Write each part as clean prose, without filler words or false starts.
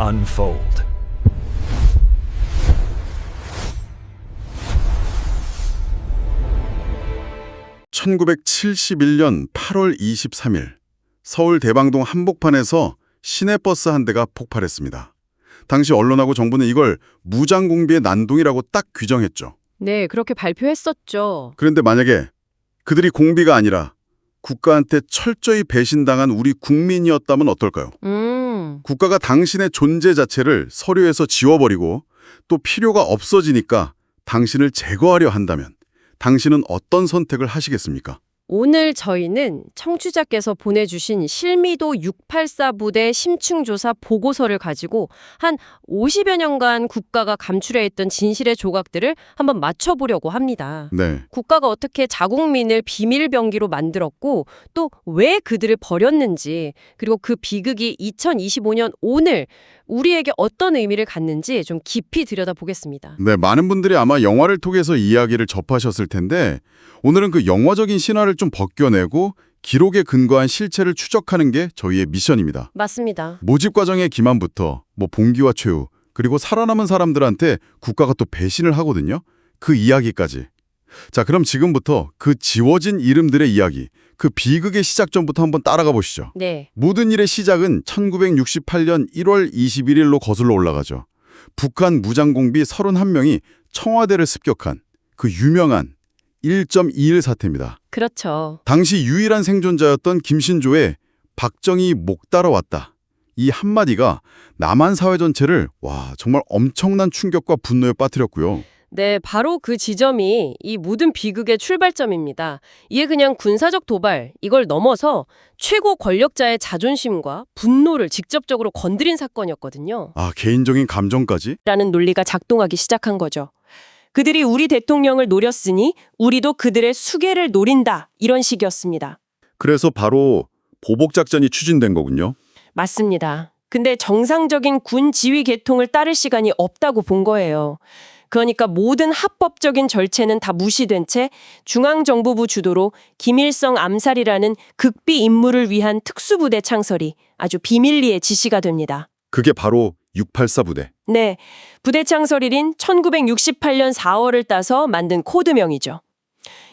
unfold. (1971년 8월 23일) 서울 대방동 한복판에서 시내버스 한 대가 폭발했습니다. 당시 언론하고 정부는 이걸 무장공비의 난동이라고 딱 규정했죠. 네, 그렇게 발표했었죠. 그런데 만약에 그들이 공비가 아니라 국가한테 철저히 배신당한 우리 국민이었다면 어떨까요? 국가가 당신의 존재 자체를 서류에서 지워버리고 또 필요가 없어지니까 당신을 제거하려 한다면 당신은 어떤 선택을 하시겠습니까? 오늘 저희는 청취자께서 보내주신 실미도 684 부대 심층조사 보고서를 가지고 한 50여 년간 국가가 감출해 있던 진실의 조각들을 한번 맞춰보려고 합니다. 네. 국가가 어떻게 자국민을 비밀병기로 만들었고 또 왜 그들을 버렸는지, 그리고 그 비극이 2025년 오늘 우리에게 어떤 의미를 갖는지 좀 깊이 들여다보겠습니다. 네, 많은 분들이 아마 영화를 통해서 이야기를 접하셨을 텐데 오늘은 그 영화적인 신화를 좀 벗겨내고 기록에 근거한 실체를 추적하는 게 저희의 미션입니다. 맞습니다. 모집 과정의 기만부터 봉기와 최후, 그리고 살아남은 사람들한테 국가가 또 배신을 하거든요. 그 이야기까지. 자, 그럼 지금부터 그 지워진 이름들의 이야기, 그 비극의 시작점부터 한번 따라가 보시죠. 네. 모든 일의 시작은 1968년 1월 21일로 거슬러 올라가죠. 북한 무장공비 31명이 청와대를 습격한 그 유명한 1.21 사태입니다. 그렇죠. 당시 유일한 생존자였던 김신조의 박정희 목 따라왔다. 이 한마디가 남한 사회 전체를 정말 엄청난 충격과 분노에 빠뜨렸고요. 네, 바로 그 지점이 이 모든 비극의 출발점입니다. 이게 그냥 군사적 도발, 이걸 넘어서 최고 권력자의 자존심과 분노를 직접적으로 건드린 사건이었거든요. 개인적인 감정까지? 라는 논리가 작동하기 시작한 거죠. 그들이 우리 대통령을 노렸으니 우리도 그들의 수계를 노린다, 이런 식이었습니다. 그래서 바로 보복작전이 추진된 거군요. 맞습니다. 근데 정상적인 군 지휘 계통을 따를 시간이 없다고 본 거예요. 그러니까 모든 합법적인 절차는 다 무시된 채 중앙정부부 주도로 김일성 암살이라는 극비 임무를 위한 특수부대 창설이 아주 비밀리에 지시가 됩니다. 그게 바로 684 부대. 네, 부대 창설일인 1968년 4월을 따서 만든 코드명이죠.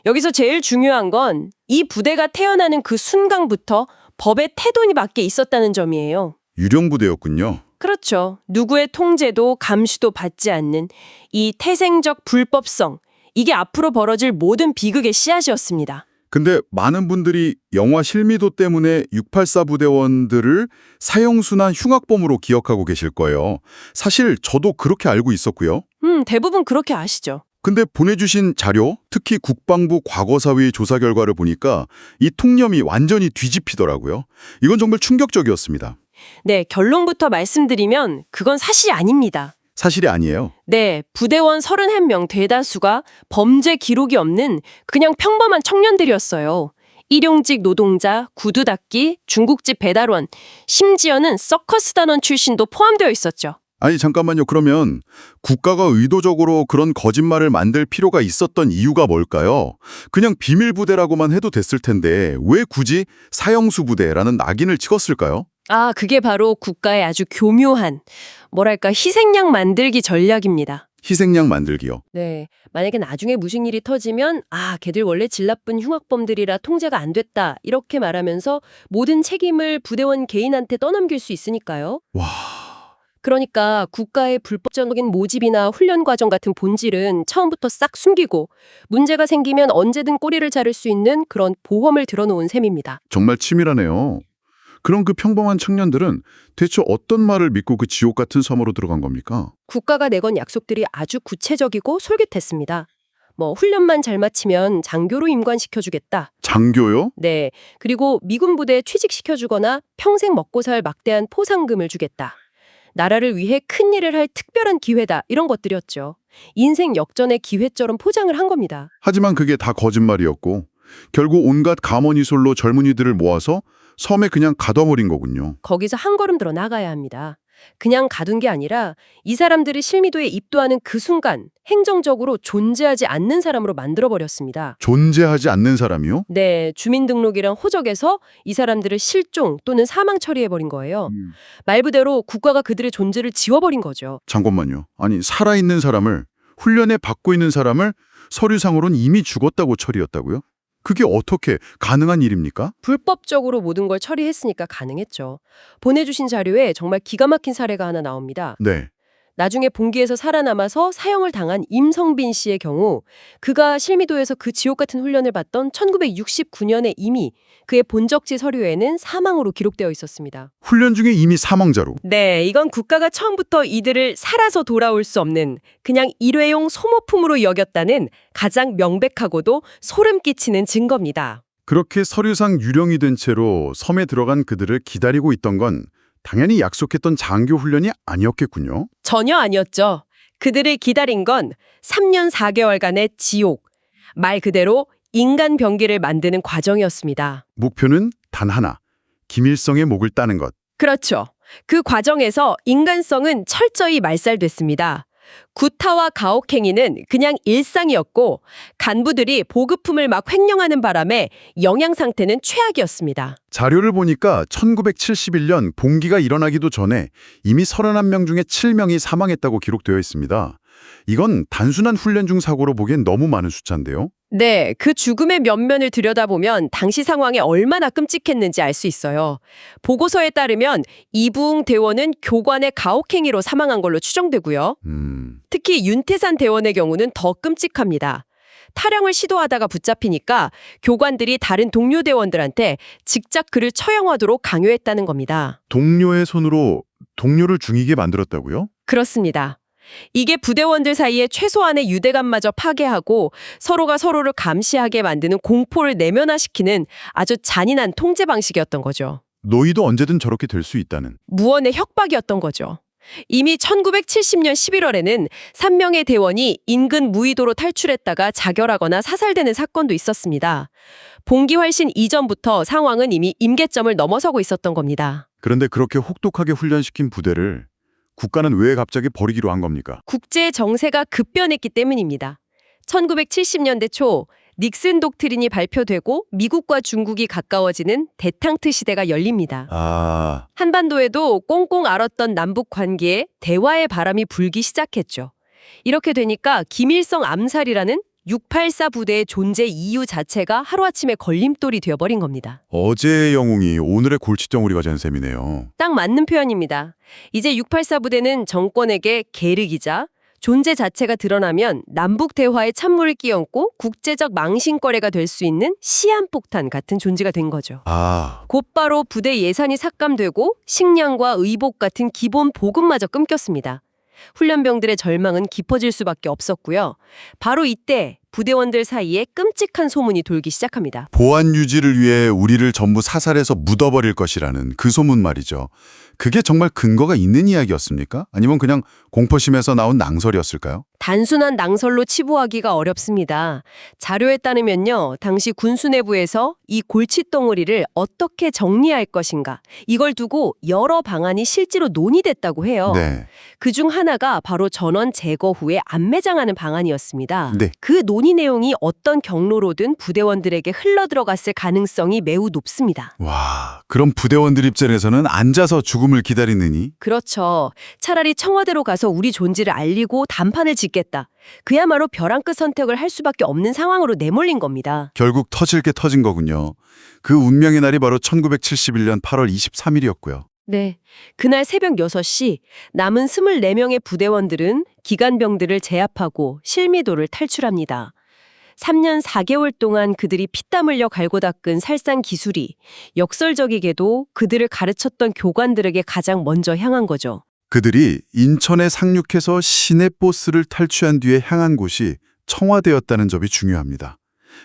여기서 제일 중요한 건 이 부대가 태어나는 그 순간부터 법의 태도니 밖에 있었다는 점이에요. 유령부대였군요. 그렇죠. 누구의 통제도 감시도 받지 않는 이 태생적 불법성, 이게 앞으로 벌어질 모든 비극의 씨앗이었습니다. 근데 많은 분들이 영화 실미도 때문에 684 부대원들을 사형수나 흉악범으로 기억하고 계실 거예요. 사실 저도 그렇게 알고 있었고요. 대부분 그렇게 아시죠. 근데 보내주신 자료, 특히 국방부 과거사위 조사 결과를 보니까 이 통념이 완전히 뒤집히더라고요. 이건 정말 충격적이었습니다. 네, 결론부터 말씀드리면 그건 사실이 아닙니다. 사실이 아니에요. 네, 부대원 31명 대다수가 범죄 기록이 없는 그냥 평범한 청년들이었어요. 일용직 노동자, 구두 닦기, 중국집 배달원, 심지어는 서커스 단원 출신도 포함되어 있었죠. 아니 잠깐만요. 그러면 국가가 의도적으로 그런 거짓말을 만들 필요가 있었던 이유가 뭘까요? 그냥 비밀부대라고만 해도 됐을 텐데 왜 굳이 사형수 부대라는 낙인을 찍었을까요? 그게 바로 국가의 아주 교묘한, 희생양 만들기 전략입니다. 희생양 만들기요. 네, 만약에 나중에 무슨 일이 터지면 걔들 원래 질 나쁜 흉악범들이라 통제가 안 됐다, 이렇게 말하면서 모든 책임을 부대원 개인한테 떠넘길 수 있으니까요. 와... 그러니까 국가의 불법적인 모집이나 훈련 과정 같은 본질은 처음부터 싹 숨기고 문제가 생기면 언제든 꼬리를 자를 수 있는 그런 보험을 들어놓은 셈입니다. 정말 치밀하네요. 그럼 그 평범한 청년들은 대체 어떤 말을 믿고 그 지옥 같은 섬으로 들어간 겁니까? 국가가 내건 약속들이 아주 구체적이고 솔깃했습니다. 훈련만 잘 마치면 장교로 임관시켜주겠다. 장교요? 네, 그리고 미군 부대에 취직시켜주거나 평생 먹고 살 막대한 포상금을 주겠다. 나라를 위해 큰 일을 할 특별한 기회다, 이런 것들이었죠. 인생 역전의 기회처럼 포장을 한 겁니다. 하지만 그게 다 거짓말이었고 결국 온갖 가머니솔로 젊은이들을 모아서 섬에 그냥 가둬버린 거군요. 거기서 한 걸음 더 나가야 합니다. 그냥 가둔 게 아니라 이 사람들을 실미도에 입도하는 그 순간 행정적으로 존재하지 않는 사람으로 만들어버렸습니다. 존재하지 않는 사람이요? 네, 주민등록이랑 호적에서 이 사람들을 실종 또는 사망 처리해버린 거예요. 말 그대로 국가가 그들의 존재를 지워버린 거죠. 잠깐만요. 아니, 살아있는 사람을, 훈련에 받고 있는 사람을 서류상으로는 이미 죽었다고 처리했다고요? 그게 어떻게 가능한 일입니까? 불법적으로 모든 걸 처리했으니까 가능했죠. 보내주신 자료에 정말 기가 막힌 사례가 하나 나옵니다. 네. 나중에 봉기에서 살아남아서 사형을 당한 임성빈 씨의 경우 그가 실미도에서 그 지옥 같은 훈련을 받던 1969년에 이미 그의 본적지 서류에는 사망으로 기록되어 있었습니다. 훈련 중에 이미 사망자로. 네, 이건 국가가 처음부터 이들을 살아서 돌아올 수 없는 그냥 일회용 소모품으로 여겼다는 가장 명백하고도 소름 끼치는 증거입니다. 그렇게 서류상 유령이 된 채로 섬에 들어간 그들을 기다리고 있던 건 당연히 약속했던 장교 훈련이 아니었겠군요. 전혀 아니었죠. 그들을 기다린 건 3년 4개월간의 지옥, 말 그대로 인간 병기를 만드는 과정이었습니다. 목표는 단 하나, 김일성의 목을 따는 것. 그렇죠. 그 과정에서 인간성은 철저히 말살됐습니다. 구타와 가혹행위는 그냥 일상이었고 간부들이 보급품을 막 횡령하는 바람에 영양 상태는 최악이었습니다. 자료를 보니까 1971년 봉기가 일어나기도 전에 이미 31명 중에 7명이 사망했다고 기록되어 있습니다. 이건 단순한 훈련 중 사고로 보기엔 너무 많은 숫자인데요. 네, 그 죽음의 면면을 들여다보면 당시 상황이 얼마나 끔찍했는지 알 수 있어요. 보고서에 따르면 이부흥 대원은 교관의 가혹행위로 사망한 걸로 추정되고요. 특히 윤태산 대원의 경우는 더 끔찍합니다. 탈영을 시도하다가 붙잡히니까 교관들이 다른 동료 대원들한테 직접 그를 처형하도록 강요했다는 겁니다. 동료의 손으로 동료를 죽이게 만들었다고요? 그렇습니다. 이게 부대원들 사이에 최소한의 유대감마저 파괴하고 서로가 서로를 감시하게 만드는 공포를 내면화시키는 아주 잔인한 통제 방식이었던 거죠. 너희도 언제든 저렇게 될 수 있다는. 무언의 협박이었던 거죠. 이미 1970년 11월에는 3명의 대원이 인근 무의도로 탈출했다가 자결하거나 사살되는 사건도 있었습니다. 봉기 훨씬 이전부터 상황은 이미 임계점을 넘어서고 있었던 겁니다. 그런데 그렇게 혹독하게 훈련시킨 부대를 국가는 왜 갑자기 버리기로 한 겁니까? 국제 정세가 급변했기 때문입니다. 1970년대 초 닉슨 독트린이 발표되고 미국과 중국이 가까워지는 대탕트 시대가 열립니다. 한반도에도 꽁꽁 앓았던 남북 관계에 대화의 바람이 불기 시작했죠. 이렇게 되니까 김일성 암살이라는 684 부대의 존재 이유 자체가 하루아침에 걸림돌이 되어버린 겁니다. 어제의 영웅이 오늘의 골칫덩어리가 된 셈이네요. 딱 맞는 표현입니다. 이제 684 부대는 정권에게 계륵이자 존재 자체가 드러나면 남북 대화에 찬물을 끼얹고 국제적 망신거래가 될 수 있는 시한폭탄 같은 존재가 된 거죠. 곧바로 부대 예산이 삭감되고 식량과 의복 같은 기본 보급마저 끊겼습니다. 훈련병들의 절망은 깊어질 수밖에 없었고요. 바로 이때 부대원들 사이에 끔찍한 소문이 돌기 시작합니다. 보안 유지를 위해 우리를 전부 사살해서 묻어버릴 것이라는 그 소문 말이죠. 그게 정말 근거가 있는 이야기였습니까? 아니면 그냥 공포심에서 나온 낭설이었을까요? 단순한 낭설로 치부하기가 어렵습니다. 자료에 따르면요, 당시 군수 내부에서 이 골칫덩어리를 어떻게 정리할 것인가, 이걸 두고 여러 방안이 실제로 논의됐다고 해요. 네. 그중 하나가 바로 전원 제거 후에 안매장하는 방안이었습니다. 네. 그 논의 내용이 어떤 경로로든 부대원들에게 흘러들어갔을 가능성이 매우 높습니다. 와, 그럼 부대원들 입장에서는 앉아서 죽음을 기다리느니? 그렇죠. 차라리 청와대로 가서 우리 존재를 알리고 단판을 짓겠다. 그야말로 벼랑 끝 선택을 할 수밖에 없는 상황으로 내몰린 겁니다. 결국 터질 게 터진 거군요. 그 운명의 날이 바로 1971년 8월 23일이었고요. 네. 그날 새벽 6시 남은 24명의 부대원들은 기관병들을 제압하고 실미도를 탈출합니다. 3년 4개월 동안 그들이 피땀 흘려 갈고 닦은 살상 기술이 역설적이게도 그들을 가르쳤던 교관들에게 가장 먼저 향한 거죠. 그들이 인천에 상륙해서 시내버스를 탈취한 뒤에 향한 곳이 청와대였다는 점이 중요합니다.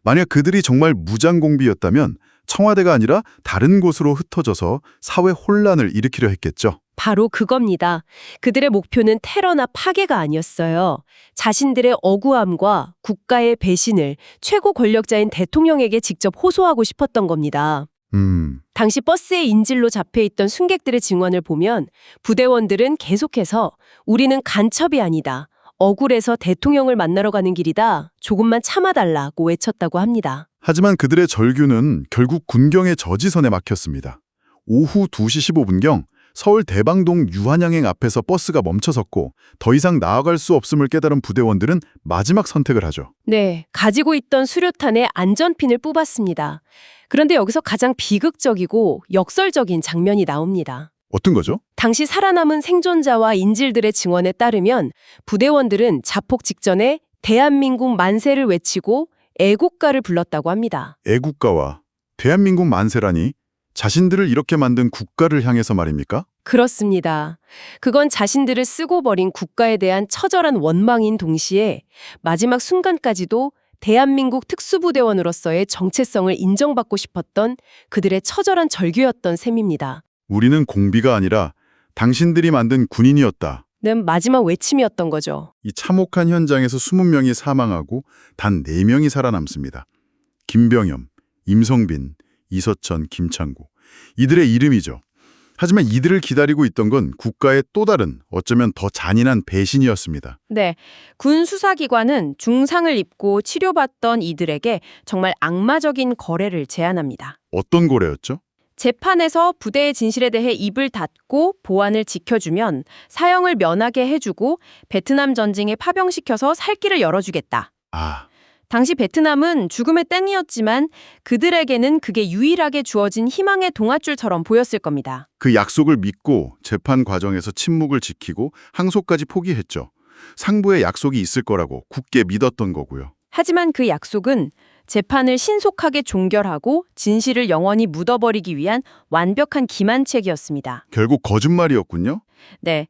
만약 그들이 정말 무장공비였다면 청와대가 아니라 다른 곳으로 흩어져서 사회 혼란을 일으키려 했겠죠. 바로 그겁니다. 그들의 목표는 테러나 파괴가 아니었어요. 자신들의 억울함과 국가의 배신을 최고 권력자인 대통령에게 직접 호소하고 싶었던 겁니다. 당시 버스의 인질로 잡혀있던 승객들의 증언을 보면 부대원들은 계속해서 우리는 간첩이 아니다. 억울해서 대통령을 만나러 가는 길이다. 조금만 참아달라고 외쳤다고 합니다. 하지만 그들의 절규는 결국 군경의 저지선에 막혔습니다. 오후 2시 15분경 서울 대방동 유한양행 앞에서 버스가 멈춰섰고 더 이상 나아갈 수 없음을 깨달은 부대원들은 마지막 선택을 하죠. 네, 가지고 있던 수류탄에 안전핀을 뽑았습니다. 그런데 여기서 가장 비극적이고 역설적인 장면이 나옵니다. 어떤 거죠? 당시 살아남은 생존자와 인질들의 증언에 따르면 부대원들은 자폭 직전에 대한민국 만세를 외치고 애국가를 불렀다고 합니다. 애국가와 대한민국 만세라니 자신들을 이렇게 만든 국가를 향해서 말입니까? 그렇습니다. 그건 자신들을 쓰고 버린 국가에 대한 처절한 원망인 동시에 마지막 순간까지도 대한민국 특수부대원으로서의 정체성을 인정받고 싶었던 그들의 처절한 절규였던 셈입니다. 우리는 공비가 아니라 당신들이 만든 군인이었다. 는 마지막 외침이었던 거죠. 이 참혹한 현장에서 20명이 사망하고 단 4명이 살아남습니다. 김병염, 임성빈, 이서천, 김창구. 이들의 이름이죠. 하지만 이들을 기다리고 있던 건 국가의 또 다른, 어쩌면 더 잔인한 배신이었습니다. 네, 군 수사기관은 중상을 입고 치료받던 이들에게 정말 악마적인 거래를 제안합니다. 어떤 거래였죠? 재판에서 부대의 진실에 대해 입을 닫고 보안을 지켜주면 사형을 면하게 해주고 베트남 전쟁에 파병시켜서 살 길을 열어주겠다. 당시 베트남은 죽음의 땡이었지만 그들에게는 그게 유일하게 주어진 희망의 동아줄처럼 보였을 겁니다. 그 약속을 믿고 재판 과정에서 침묵을 지키고 항소까지 포기했죠. 상부의 약속이 있을 거라고 굳게 믿었던 거고요. 하지만 그 약속은 재판을 신속하게 종결하고 진실을 영원히 묻어버리기 위한 완벽한 기만책이었습니다. 결국 거짓말이었군요? 네.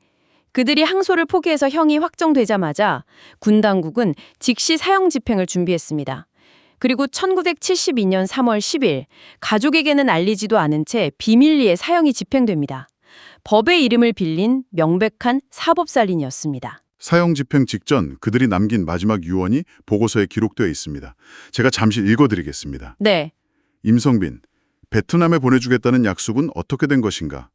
그들이 항소를 포기해서 형이 확정되자마자 군 당국은 즉시 사형 집행을 준비했습니다. 그리고 1972년 3월 10일 가족에게는 알리지도 않은 채 비밀리에 사형이 집행됩니다. 법의 이름을 빌린 명백한 사법살인이었습니다. 사형 집행 직전 그들이 남긴 마지막 유언이 보고서에 기록되어 있습니다. 제가 잠시 읽어드리겠습니다. 네. 임성빈, 베트남에 보내주겠다는 약속은 어떻게 된 것인가?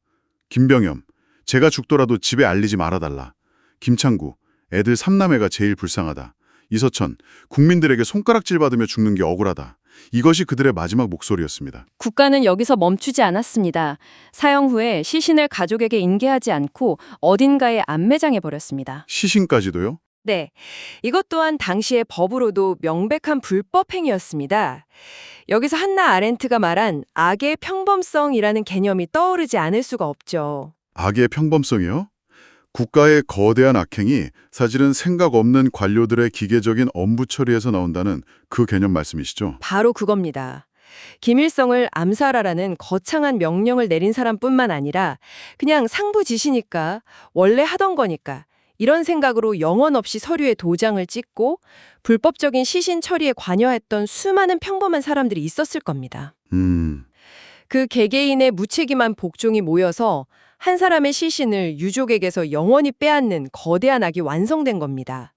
김병염, 제가 죽더라도 집에 알리지 말아달라. 김창구, 애들 3남매가 제일 불쌍하다. 이서천, 국민들에게 손가락질 받으며 죽는 게 억울하다. 이것이 그들의 마지막 목소리였습니다. 국가는 여기서 멈추지 않았습니다. 사형 후에 시신을 가족에게 인계하지 않고 어딘가에 안매장해버렸습니다. 시신까지도요? 네. 이것 또한 당시의 법으로도 명백한 불법 행위였습니다. 여기서 한나 아렌트가 말한 악의 평범성이라는 개념이 떠오르지 않을 수가 없죠. 악의 평범성이요? 국가의 거대한 악행이 사실은 생각 없는 관료들의 기계적인 엄부 처리에서 나온다는 그 개념 말씀이시죠? 바로 그겁니다. 김일성을 암살하라는 거창한 명령을 내린 사람뿐만 아니라 그냥 상부 지시니까 원래 하던 거니까 이런 생각으로 영혼 없이 서류에 도장을 찍고 불법적인 시신 처리에 관여했던 수많은 평범한 사람들이 있었을 겁니다. 그 개개인의 무책임한 복종이 모여서 한 사람의 시신을 유족에게서 영원히 빼앗는 거대한 악이 완성된 겁니다.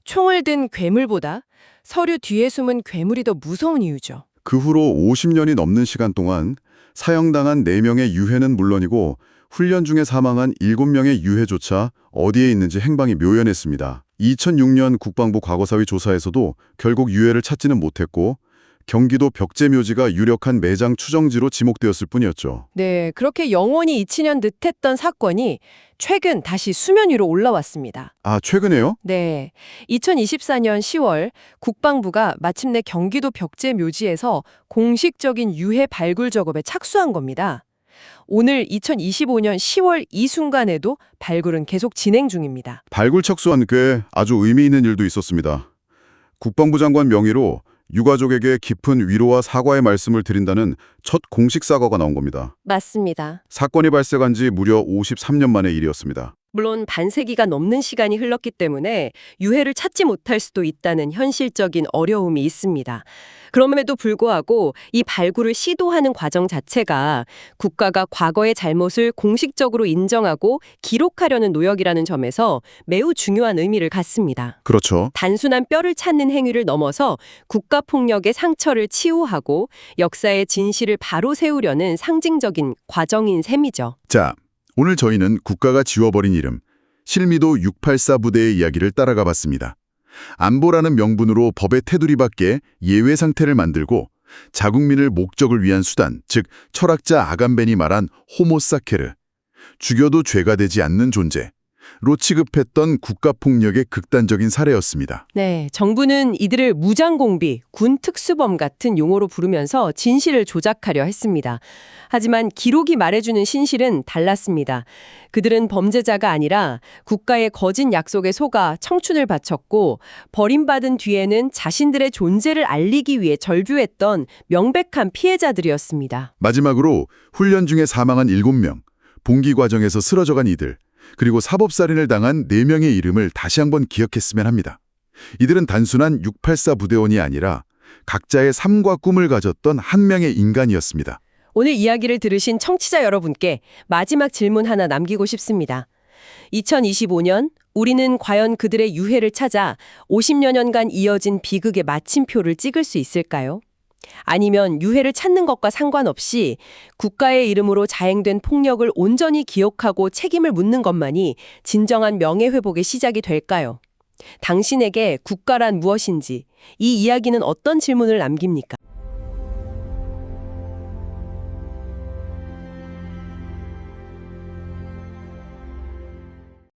총을 든 괴물보다 서류 뒤에 숨은 괴물이 더 무서운 이유죠. 그 후로 50년이 넘는 시간 동안 사형당한 4명의 유해는 물론이고 훈련 중에 사망한 7명의 유해조차 어디에 있는지 행방이 묘연했습니다. 2006년 국방부 과거사위 조사에서도 결국 유해를 찾지는 못했고 경기도 벽제묘지가 유력한 매장 추정지로 지목되었을 뿐이었죠. 네, 그렇게 영원히 잊히는 듯했던 사건이 최근 다시 수면 위로 올라왔습니다. 최근에요? 네, 2024년 10월 국방부가 마침내 경기도 벽제묘지에서 공식적인 유해 발굴 작업에 착수한 겁니다. 오늘 2025년 10월 이 순간에도 발굴은 계속 진행 중입니다. 발굴 착수한 꽤 아주 의미 있는 일도 있었습니다. 국방부 장관 명의로 유가족에게 깊은 위로와 사과의 말씀을 드린다는 첫 공식 사과가 나온 겁니다. 맞습니다. 사건이 발생한 지 무려 53년 만의 일이었습니다. 물론 반세기가 넘는 시간이 흘렀기 때문에 유해를 찾지 못할 수도 있다는 현실적인 어려움이 있습니다. 그럼에도 불구하고 이 발굴을 시도하는 과정 자체가 국가가 과거의 잘못을 공식적으로 인정하고 기록하려는 노력이라는 점에서 매우 중요한 의미를 갖습니다. 그렇죠. 단순한 뼈를 찾는 행위를 넘어서 국가폭력의 상처를 치유하고 역사의 진실을 바로 세우려는 상징적인 과정인 셈이죠. 자, 오늘 저희는 국가가 지워버린 이름, 실미도 684 부대의 이야기를 따라가 봤습니다. 안보라는 명분으로 법의 테두리 밖에 예외 상태를 만들고 자국민을 목적을 위한 수단, 즉 철학자 아간벤이 말한 호모사케르, 죽여도 죄가 되지 않는 존재로 취급했던 국가폭력의 극단적인 사례였습니다. 네, 정부는 이들을 무장공비, 군 특수범 같은 용어로 부르면서 진실을 조작하려 했습니다. 하지만 기록이 말해주는 신실은 달랐습니다. 그들은 범죄자가 아니라 국가의 거짓 약속에 속아 청춘을 바쳤고 버림받은 뒤에는 자신들의 존재를 알리기 위해 절규했던 명백한 피해자들이었습니다. 마지막으로 훈련 중에 사망한 7명, 봉기 과정에서 쓰러져간 이들, 그리고 사법살인을 당한 4명의 이름을 다시 한번 기억했으면 합니다. 이들은 단순한 684 부대원이 아니라 각자의 삶과 꿈을 가졌던 한 명의 인간이었습니다. 오늘 이야기를 들으신 청취자 여러분께 마지막 질문 하나 남기고 싶습니다. 2025년 우리는 과연 그들의 유해를 찾아 50여 년간 이어진 비극의 마침표를 찍을 수 있을까요? 아니면 유해를 찾는 것과 상관없이 국가의 이름으로 자행된 폭력을 온전히 기억하고 책임을 묻는 것만이 진정한 명예회복의 시작이 될까요? 당신에게 국가란 무엇인지 이 이야기는 어떤 질문을 남깁니까?